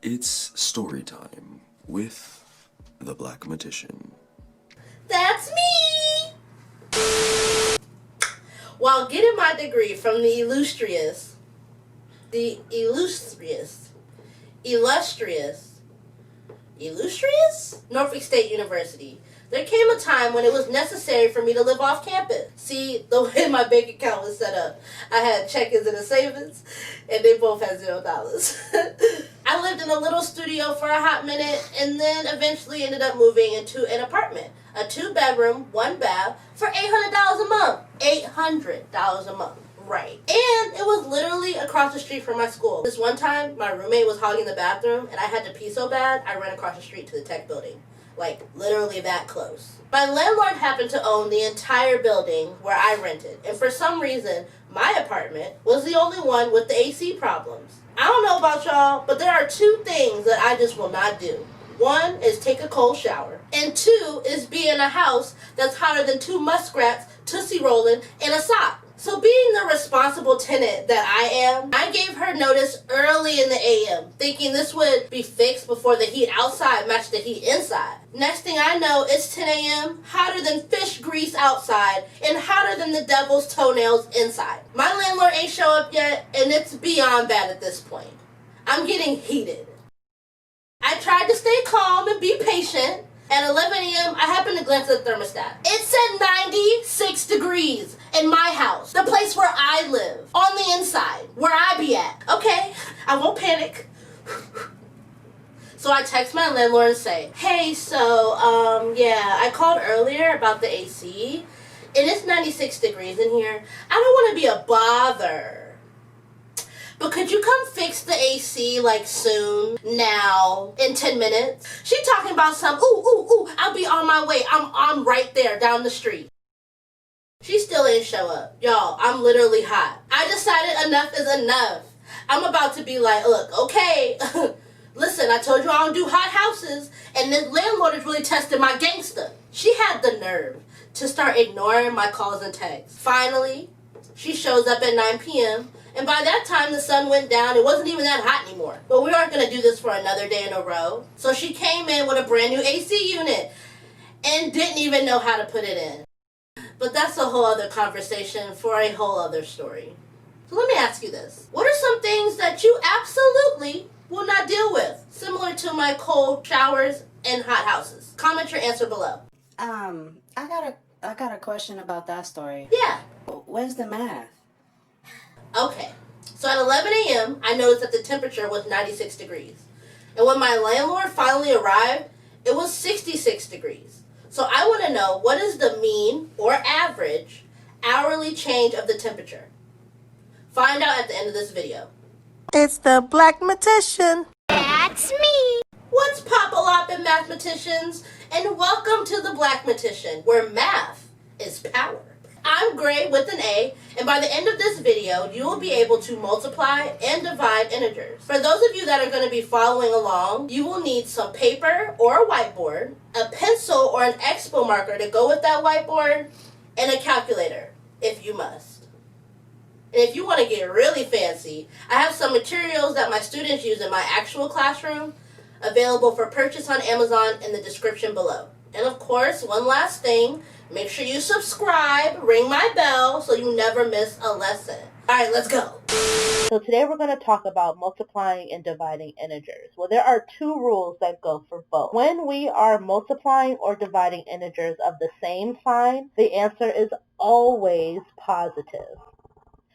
It's story time with the Black-Matician. That's me! While getting my degree from the illustrious Norfolk State University, there came a time when it was necessary for me to live off campus. See, the way my bank account was set up, I had check-ins and a savings, and they both had $0. I lived in a little studio for a hot minute, and then eventually ended up moving into an apartment. A 2-bedroom, 1 bath, for $800 a month. $800 a month. Right. And it was literally across the street from my school. This one time, my roommate was hogging the bathroom, and I had to pee so bad, I ran across the street to the tech building. Like, literally that close. My landlord happened to own the entire building where I rented, and for some reason, my apartment was the only one with the AC problems. I don't know about y'all, but there are 2 things that I just will not do. 1 is take a cold shower, and 2 is be in a house that's hotter than 2 muskrats, Tootsie rolling, in a sock. So being the responsible tenant that I am, I gave her notice early in the AM, thinking this would be fixed before the heat outside matched the heat inside. Next thing I know, it's 10 AM, hotter than fish grease outside, and hotter than the devil's toenails inside. My landlord ain't show up yet, and it's beyond bad at this point. I'm getting heated. I tried to stay calm and be patient. At 11 a.m., I happened to glance at the thermostat. It said 96 degrees in my house, the place where I live, on the inside, where I be at. Okay, I won't panic. So I text my landlord and say, hey, yeah, I called earlier about the AC, and it's 96 degrees in here. I don't want to be a bother. But could you come fix the AC, like, soon, now, in 10 minutes? She talking about some, I'll be on my way. I'm right there, down the street. She still ain't show up. Y'all, I'm literally hot. I decided enough is enough. I'm about to be like, look, okay, listen, I told you I don't do hot houses, and this landlord is really testing my gangster. She had the nerve to start ignoring my calls and texts. Finally, she shows up at 9 p.m., and by that time, the sun went down. It wasn't even that hot anymore. But we aren't going to do this for another day in a row. So she came in with a brand new AC unit and didn't even know how to put it in. But that's a whole other conversation for a whole other story. So let me ask you this. What are some things that you absolutely will not deal with, similar to my cold showers and hot houses? Comment your answer below. I got a question about that story. Yeah. Where's the math? Okay, so at 11 a.m., I noticed that the temperature was 96 degrees. And when my landlord finally arrived, it was 66 degrees. So I want to know, what is the mean or average hourly change of the temperature? Find out at the end of this video. It's the Black-Matician. That's me! What's pop-a-loppin', mathematicians? And welcome to the Black-Matician, where math is power. I'm Gray with an A, and by the end of this video, you will be able to multiply and divide integers. For those of you that are going to be following along, you will need some paper or a whiteboard, a pencil or an expo marker to go with that whiteboard, and a calculator, if you must. And if you want to get really fancy, I have some materials that my students use in my actual classroom available for purchase on Amazon in the description below. And of course, one last thing, make sure you subscribe, ring my bell, so you never miss a lesson. Alright, let's go. So today we're going to talk about multiplying and dividing integers. Well, there are 2 rules that go for both. When we are multiplying or dividing integers of the same sign, the answer is always positive.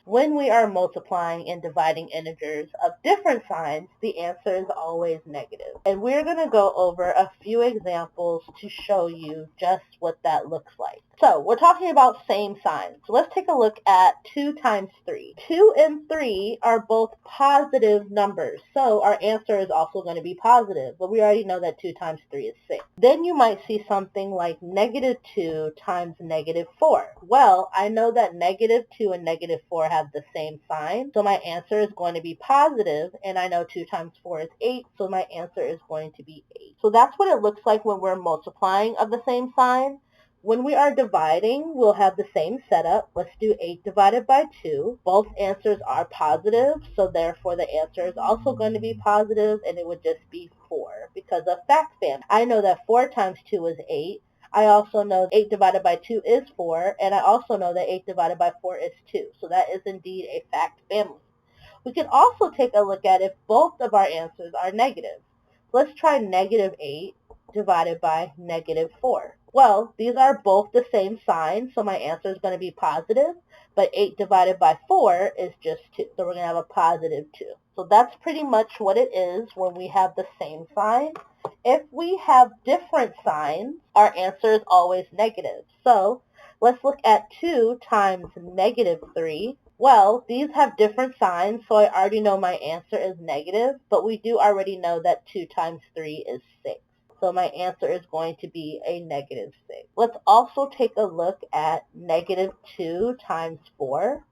When we are multiplying and dividing integers of different signs, the answer is always negative. And we're going to go over a few examples to show you just what that looks like. So we're talking about same signs. So let's take a look at 2 times 3. 2 and 3 are both positive numbers, so our answer is also going to be positive, but we already know that 2 times 3 is 6. Then you might see something like -2 times -4. Well, I know that -2 and -4 have the same sign, so my answer is going to be positive, and I know 2 times 4 is 8, so my answer is going to be 8. So that's what it looks like when we're multiplying of the same sign. When we are dividing, we'll have the same setup. Let's do 8 divided by 2. Both answers are positive, so therefore the answer is also going to be positive, and it would just be 4 because of fact family. I know that 4 times 2 is 8. I also know 8 divided by 2 is 4, and I also know that 8 divided by 4 is 2. So that is indeed a fact family. We can also take a look at if both of our answers are negative. Let's try negative 8 divided by negative 4. Well, these are both the same sign, so my answer is going to be positive, but 8 divided by 4 is just 2. So we're going to have a positive 2. So that's pretty much what it is when we have the same sign. If we have different signs, our answer is always negative. So let's look at 2 times negative 3. Well, these have different signs, so I already know my answer is negative, but we do already know that 2 times 3 is 6. So my answer is going to be a negative 6. Let's also take a look at negative 2 times 4.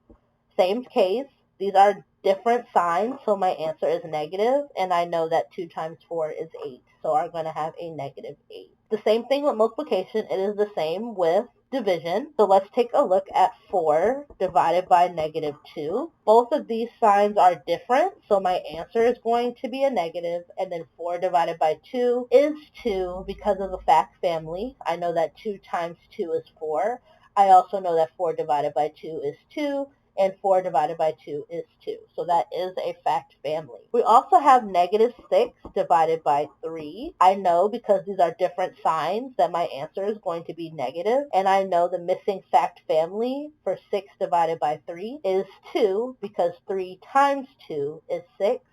Same case. These are different signs, so my answer is negative, and I know that 2 times 4 is 8, so I'm going to have a negative 8. The same thing with multiplication. It is the same with division. So let's take a look at 4 divided by negative 2. Both of these signs are different, so my answer is going to be a negative, and then 4 divided by 2 is 2 because of the fact family. I know that 2 times 2 is 4. I also know that 4 divided by 2 is 2, and 4 divided by 2 is 2. So that is a fact family. We also have negative 6 divided by 3. I know because these are different signs that my answer is going to be negative, and I know the missing fact family for 6 divided by 3 is 2 because 3 times 2 is 6,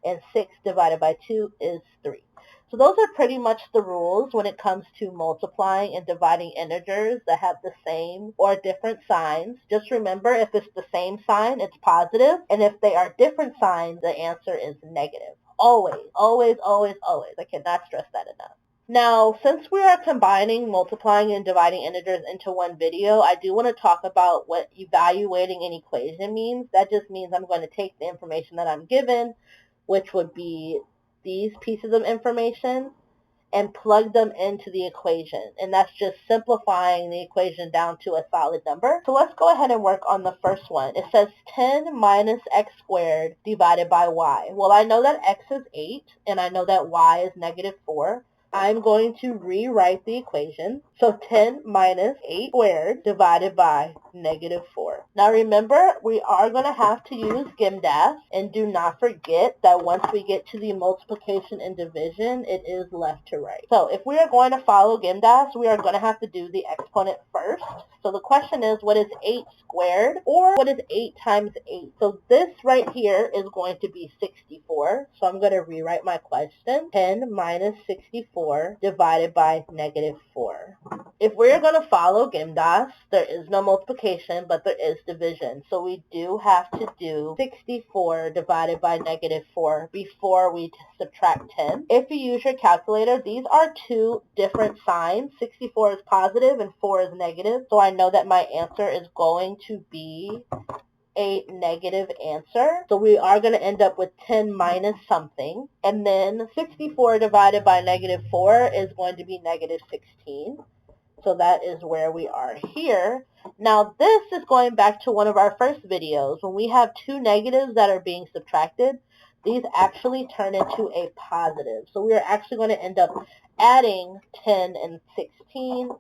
and 6 divided by 2 is 3. So those are pretty much the rules when it comes to multiplying and dividing integers that have the same or different signs. Just remember, if it's the same sign, it's positive, and if they are different signs, the answer is negative. Always, always, always, always. I cannot stress that enough. Now, since we are combining multiplying and dividing integers into one video, I do want to talk about what evaluating an equation means. That just means I'm going to take the information that I'm given, which would be these pieces of information, and plug them into the equation. And that's just simplifying the equation down to a solid number. So let's go ahead and work on the first one. It says 10 minus x squared divided by y. Well, I know that x is 8, and I know that y is negative 4. I'm going to rewrite the equation. So 10 minus 8 squared divided by negative 4. Now remember, we are going to have to use GIMDAS, and do not forget that once we get to the multiplication and division, it is left to right. So if we are going to follow GIMDAS, we are going to have to do the exponent first. So the question is, what is 8 squared, or what is 8 times 8? So this right here is going to be 64. So I'm going to rewrite my question. 10 minus 64 divided by negative 4. If we're going to follow GIMDAS, there is no multiplication, but there is division. So we do have to do 64 divided by negative 4 before we subtract 10. If you use your calculator, these are two different signs. 64 is positive and 4 is negative. So I know that my answer is going to be a negative answer. So we are going to end up with 10 minus something. And then 64 divided by negative 4 is going to be negative 16. So that is where we are here. Now this is going back to one of our first videos. When we have two negatives that are being subtracted, these actually turn into a positive. So we are actually going to end up adding 10 and 16,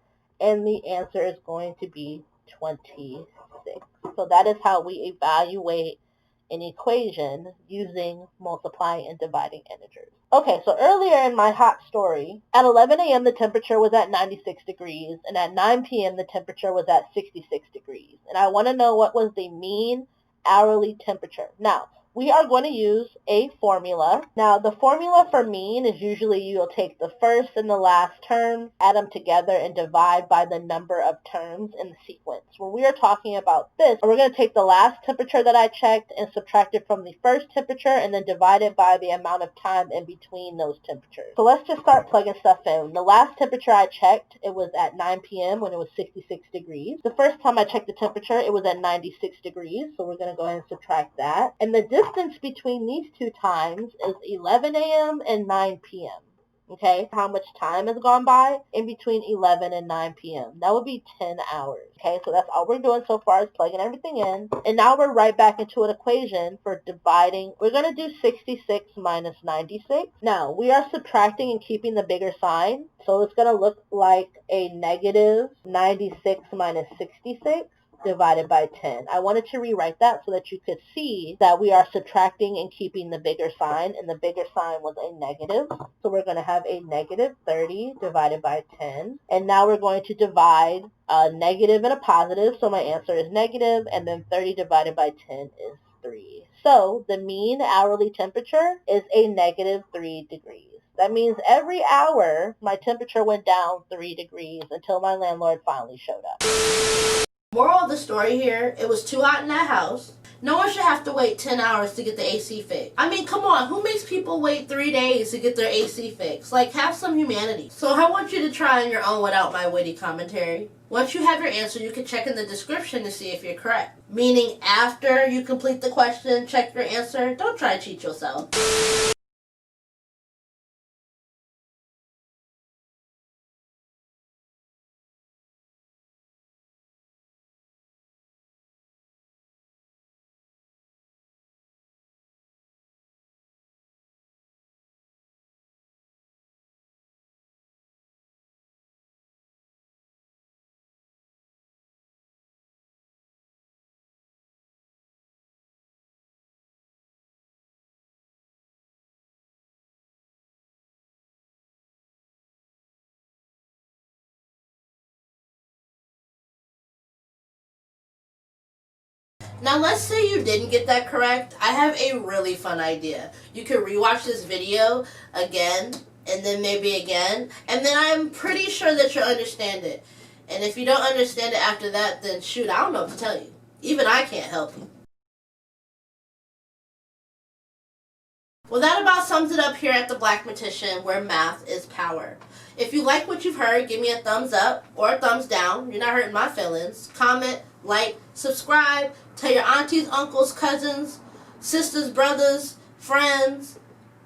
and the answer is going to be 26. So that is how we evaluate an equation using multiplying and dividing integers. Okay, so earlier in my hot story, at 11 a.m. the temperature was at 96 degrees, and at 9 p.m. the temperature was at 66 degrees. And I want to know what was the mean hourly temperature. Now, we are going to use a formula. Now, the formula for mean is usually you'll take the first and the last term, add them together, and divide by the number of terms in the sequence. When we are talking about this, we're going to take the last temperature that I checked and subtract it from the first temperature, and then divide it by the amount of time in between those temperatures. So let's just start plugging stuff in. The last temperature I checked, it was at 9 p.m. when it was 66 degrees. The first time I checked the temperature, it was at 96 degrees. So we're going to go ahead and subtract that. And the distance between these two times is 11 a.m. and 9 p.m. Okay, how much time has gone by in between 11 and 9 p.m. That would be 10 hours. Okay, so that's all we're doing so far is plugging everything in. And now we're right back into an equation for dividing. We're going to do 66 minus 96. Now, we are subtracting and keeping the bigger sign. So it's going to look like a negative 96 minus 66 divided by 10. I wanted to rewrite that so that you could see that we are subtracting and keeping the bigger sign, and the bigger sign was a negative. So we're going to have a negative 30 divided by 10. And now we're going to divide a negative and a positive. So my answer is negative, and then 30 divided by 10 is 3. So the mean hourly temperature is a negative 3 degrees. That means every hour my temperature went down 3 degrees until my landlord finally showed up. Moral of the story here, it was too hot in that house. No one should have to wait 10 hours to get the AC fixed. I mean, come on, who makes people wait 3 days to get their AC fixed? Like, have some humanity. So I want you to try on your own without my witty commentary. Once you have your answer, you can check in the description to see if you're correct. Meaning, after you complete the question, check your answer. Don't try to cheat yourself. Now let's say you didn't get that correct. I have a really fun idea. You could rewatch this video again, and then maybe again, and then I'm pretty sure that you'll understand it. And if you don't understand it after that, then shoot, I don't know what to tell you. Even I can't help you. Well, that about sums it up here at the Black-Matician, where math is power. If you like what you've heard, give me a thumbs up or a thumbs down. You're not hurting my feelings. Comment, like, subscribe. Tell your aunties, uncles, cousins, sisters, brothers, friends,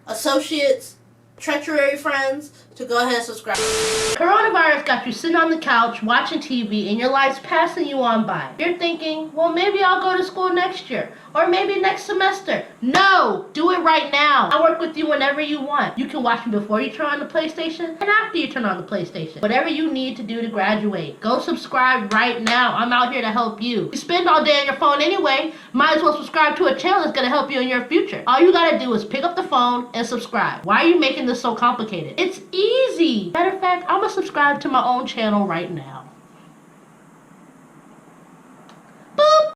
associates, treachery friends to go ahead and subscribe. Coronavirus got you sitting on the couch watching TV and your life's passing you on by. You're thinking, well, maybe I'll go to school next year or maybe next semester. No, do it right now. I'll work with you whenever you want. You can watch me before you turn on the PlayStation and after you turn on the PlayStation. Whatever you need to do to graduate, go subscribe right now. I'm out here to help you. You spend all day on your phone anyway, might as well subscribe to a channel that's going to help you in your future. All you got to do is pick up the phone and subscribe. Why are you making this so complicated? It's easy. Matter of fact, I'm going to subscribe to my own channel right now.